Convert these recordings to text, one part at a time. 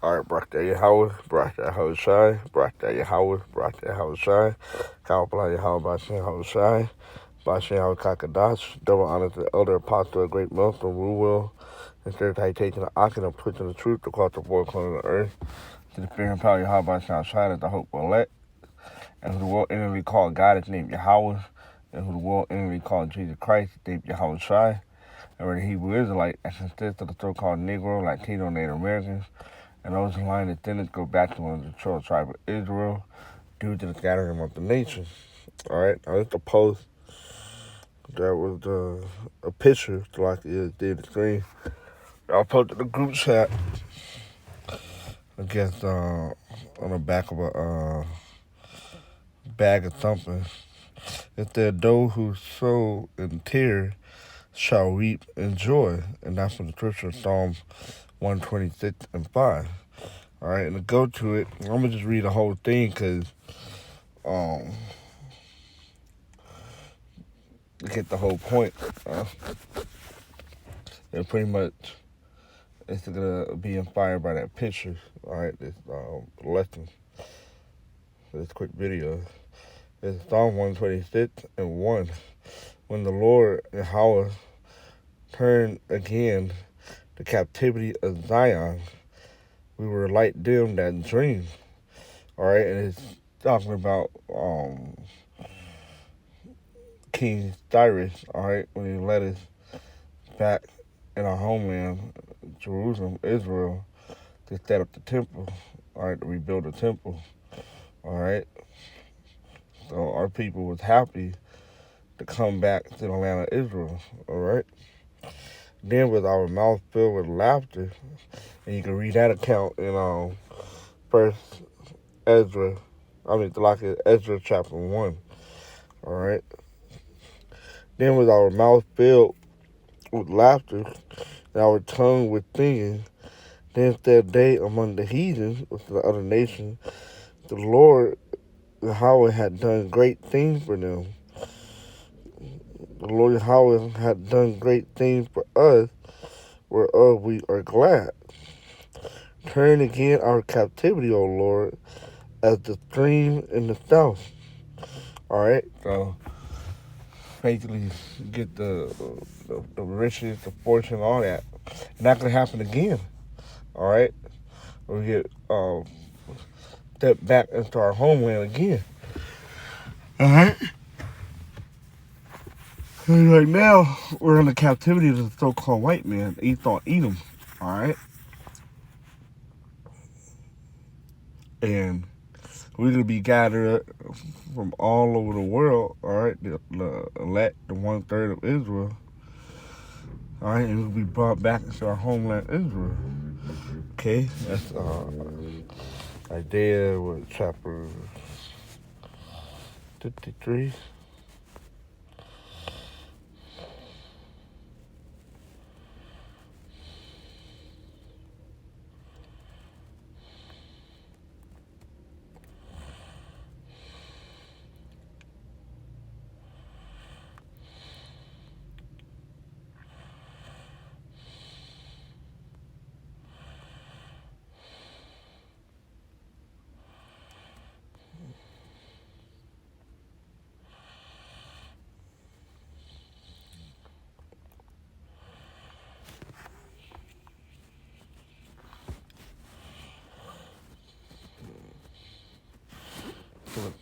All right, Brakta Yahweh, Brakta Yahushai, Brakta Yahweh, Brakta Yahushai, Kawabla Yahweh Bashin Yahushai, Bashin Yahweh Kakadash, double honor to the elder apostle, a great milestone, Ruwell, and third taking the Akin and preaching the truth across the four corners of the earth, to the fear and power of Yahweh Bashin Yahushai, that the hope will elect, and who the world enemy called God is named Yahweh, and who the world enemy called Jesus Christ is named Yahweh Shai, and where the Hebrew Israelite, and consists of the so-called Negro, Latino, Native Americans, and those in line descendants go back to one of the 12 tribes of Israel due to the scattering of the nations. All right, now it's a post that was a picture, like it did the screen. I posted the group chat against on the back of a bag of something. It said, "Those who sow in tears shall reap in joy," and that's from the scripture Psalms 126:5. All right, and to go to it, I'm gonna just read the whole thing because um, get the whole point. And pretty much, it's gonna be inspired by that picture. All right, this lesson, this quick video. It's Psalm 126:1. When the Lord Yahweh turned again the captivity of Zion, we were like them that dream. All right, and it's talking about King Cyrus. All right, when he led us back in our homeland, Jerusalem, Israel, to set up the temple. All right, to rebuild the temple. All right, so our people was happy to come back to the land of Israel. All right, then with our mouth filled with laughter, and you can read that account in First Ezra. Like Ezra chapter 1. All right. Then with our mouth filled with laughter, and our tongue with singing, then said they among the heathens, which is the other nations, the Lord Yahweh had done great things for them. The Lord Yahweh had done great things for us, whereof we are glad. Turn again our captivity, O Lord, as the stream in the south. All right, so basically get the riches, the fortune, all that. Not gonna happen again. All right, we get step back into our homeland again. All right. And right now, we're in the captivity of the so-called white man, Esau Edom. All right, and we're gonna be gathered from all over the world. All right, the elect, the 1/3 of Israel. All right, and we'll be brought back into our homeland, Israel. Okay, that's Isaiah, chapter 53.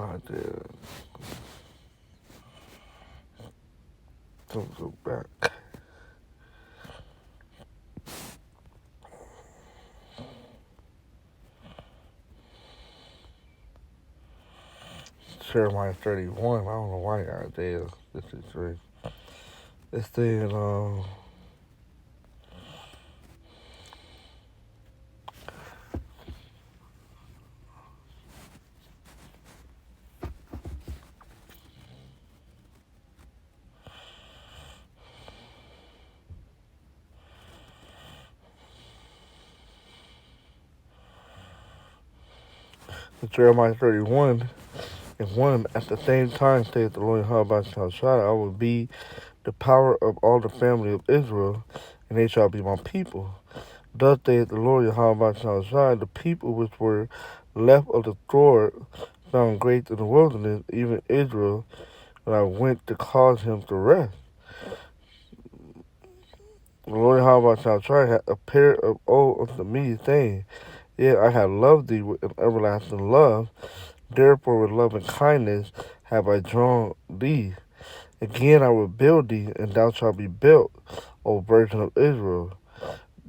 Isaiah, don't go back. Jeremiah 31. I don't know why Isaiah 53. It's saying, Jeremiah 31 and 1. At the same time, saith the Lord Yahweh, I will be the power of all the family of Israel, and they shall be my people. Thus saith the Lord Yahweh Shai, the people which were left of the sword found grace in the wilderness, even Israel, when I went to cause him to rest. The Lord Yahweh Shai had appeared of old unto me, saying, Yet I have loved thee with an everlasting love, therefore with loving kindness have I drawn thee. Again I will build thee, and thou shalt be built, O Virgin of Israel.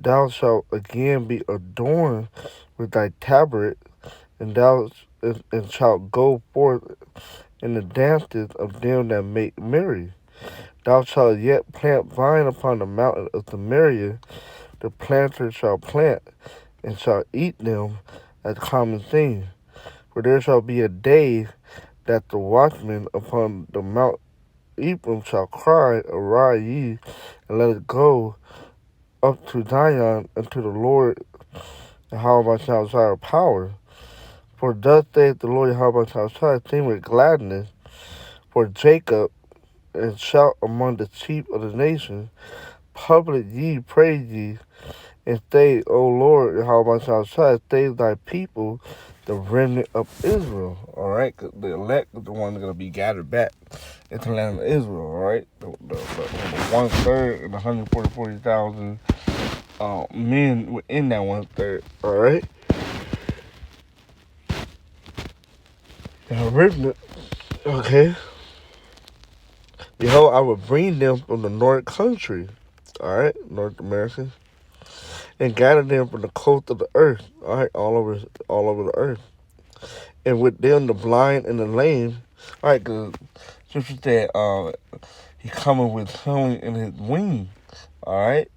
Thou shalt again be adorned with thy tabret, and thou and shalt go forth in the dances of them that make merry. Thou shalt yet plant vine upon the mountain of Samaria, the planter shall plant, and shall eat them as common thing. For there shall be a day that the watchman upon the Mount Ephraim shall cry, Arise ye, and let us go up to Zion, unto the Lord Yahweh shall desire power. For thus saith the Lord Yahweh shall sing with gladness for Jacob, and shout among the chief of the nations. Public ye, praise ye, and say, O Lord Yahweh shall save thy people, the remnant of Israel. All right, the elect is the ones that are going to be gathered back into the land of Israel. All right, the 1/3 and the 140,000 men within that 1/3. All right, the remnant. Okay, behold, I will bring them from the north country. All right, North America, and gather them from the coast of the earth. All right, all over the earth. And with them the blind and the lame. All right, because Scripture said he coming with healing in his wings. All right,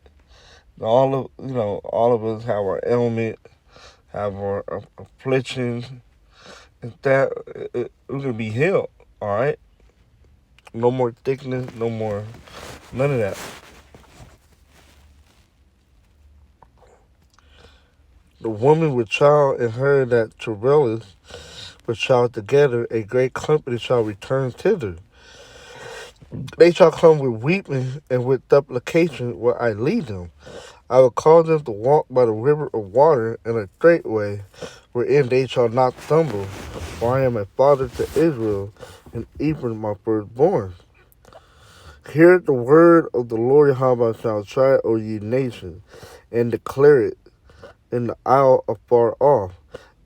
all of us have our ailment, have our afflictions, and that we're gonna be healed. All right, no more thickness, no more none of that. The woman with child and her that travaileth with child together, a great company shall return thither. They shall come with weeping and with supplication where I lead them. I will cause them to walk by the river of water in a straight way, wherein they shall not stumble. For I am a father to Israel, and Ephraim my firstborn. Hear the word of the Lord Yahweh shall try, O ye nations, and declare it in the isle afar off,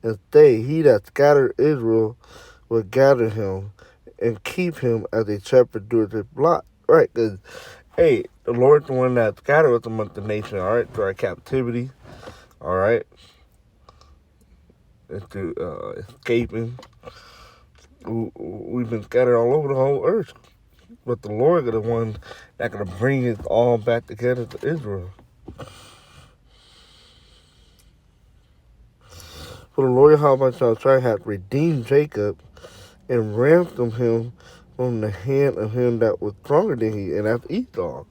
and say, He that scattered Israel will gather him, and keep him as a shepherd doeth his flock. Right, because, hey, the Lord's the one that scattered us among the nation, all right, to our captivity, all right, into escaping. We've been scattered all over the whole earth, but the Lord is the one that going to bring us all back together to Israel. For the Lord Yahweh shall try hath redeemed Jacob, and ransomed him from the hand of him that was stronger than he, and that's Esau.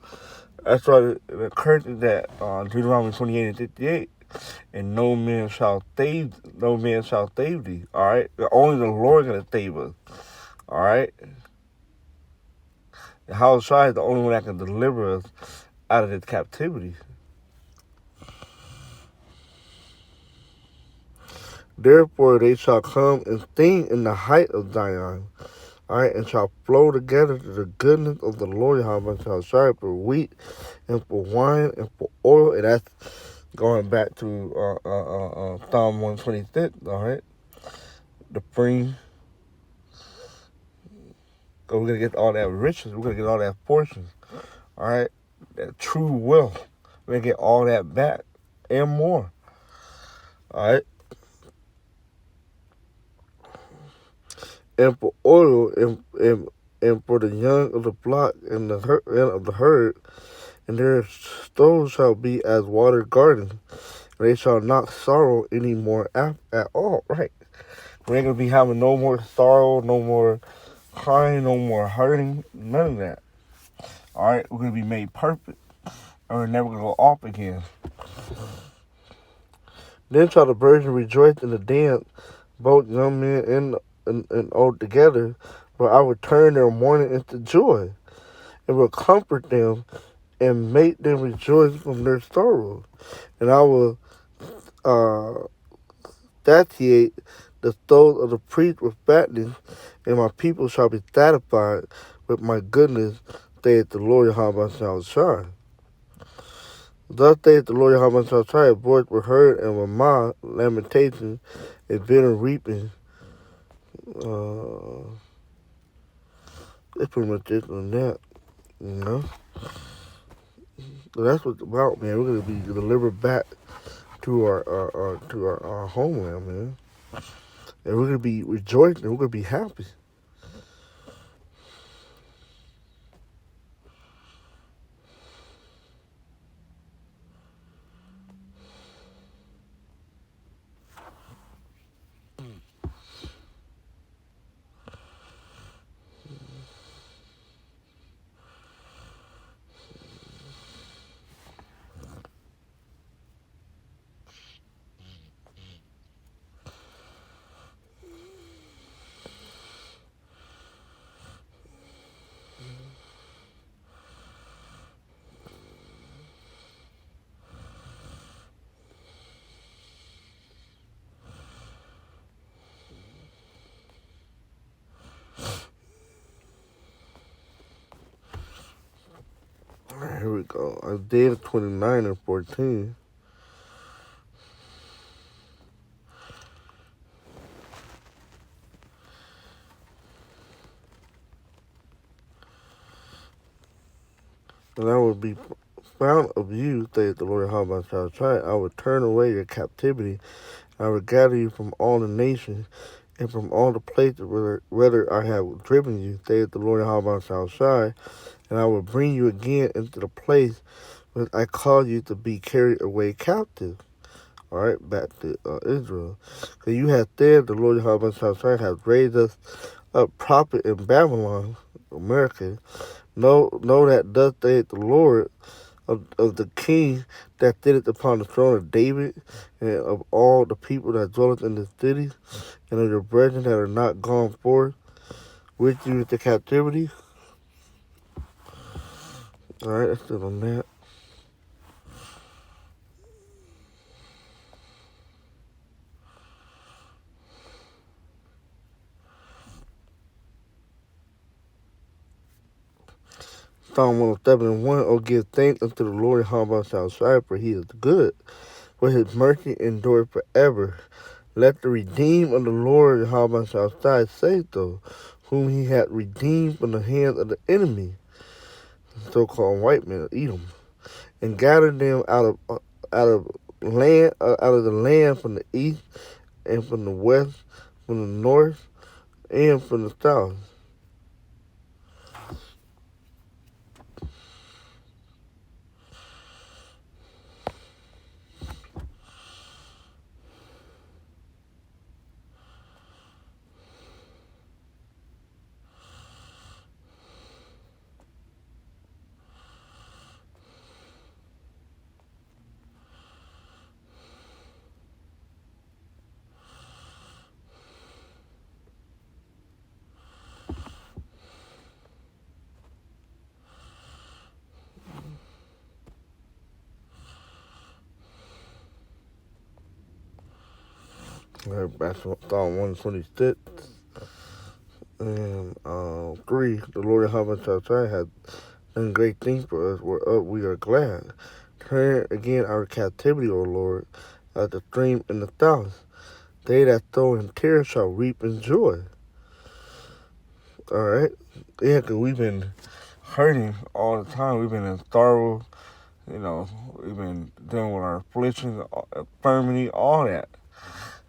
That's why the curse is that Deuteronomy 28:58, and no man shall save thee. All right, only the Lord gonna save us. All right, Yahushua is the only one that can deliver us out of this captivity. Therefore they shall come and sing in the height of Zion, all right, and shall flow together to the goodness of the Lord Yahweh shall strive for wheat and for wine and for oil. And that's going back to Psalm 126, all right, the spring. We're going to get all that riches. We're going to get all that fortune, all right, that true wealth. We're going to get all that back and more, all right. And for oil, and for the young of the flock and the herd, and their stones shall be as watered gardens. They shall not sorrow any more at all. Right? We ain't gonna be having no more sorrow, no more crying, no more hurting, none of that. All right, we're gonna be made perfect, and we're never gonna go off again. Then shall the virgin rejoice in the dance, both young men and old together, for I will turn their mourning into joy, and will comfort them and make them rejoice from their sorrow. And I will uh, satiate the souls of the priest with fatness, and my people shall be satisfied with my goodness, saith the Lord Yahweh shall shine. Thus saith the Lord Yahweh shall shine, a voice were heard and Ramah, lamentation, and bitter weeping. Uh, that's pretty much it on that, you know. So that's what it's about, man. We're gonna be delivered back to our homeland, man. And we're gonna be rejoicing. We're gonna be happy. All right, here we go. Isaiah 29 and 14. And I will be found of you, saith the Lord, how I shall try. I will turn away your captivity. I will gather you from all the nations and from all the places whither I have driven you, saith the Lord, how I shall shine. And I will bring you again into the place where I caused you to be carried away captive. All right, back to Israel. Because you have said, the Lord Yahweh Shai has raised us up prophet in Babylon, America. Know that thus saith the Lord of the king that sitteth upon the throne of David, and of all the people that dwelleth in the cities, and of your brethren that are not gone forth with you into captivity. All right, that's it on that. Psalm 107 and 1. Oh, give thanks unto the Lord, Yahweh shall strive, for he is good, for his mercy endureth forever. Let the redeemed of the Lord, Yahweh shall strive, say so, whom he hath redeemed from the hands of the enemy, the so-called white men of Edom, and gathered them out of the land from the east and from the west, from the north and from the south. Back to Psalm 126 and 3. The Lord Yahweh shall try hath done great things for us, whereof we are glad. Turn again our captivity, O Lord, as the stream in the south. They that sow in tears shall reap in joy. All right? Yeah, because we've been hurting all the time. We've been in sorrow. You know, we've been dealing with our afflictions, infirmity, all that.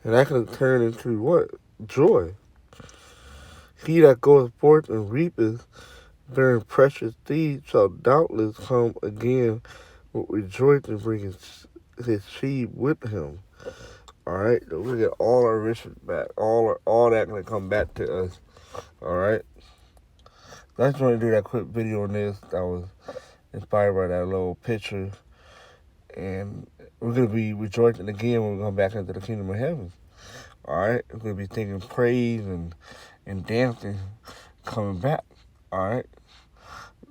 And that can turn into what? Joy. He that goeth forth and reapeth, bearing precious seed, shall doubtless come again with rejoicing, bring his sheep with him. All right, so we get all our riches back. All that gonna come back to us. All right. So I just want to do that quick video on this. That was inspired by that little picture, and we're gonna be rejoicing again when we come back into the kingdom of heaven. All right, we're gonna be singing praise and dancing, coming back. All right.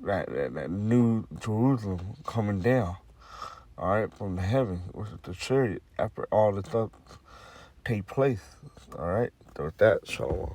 that new Jerusalem coming down, all right, from the heaven, which is the chariot, after all the stuff take place, all right? So with that, shalom.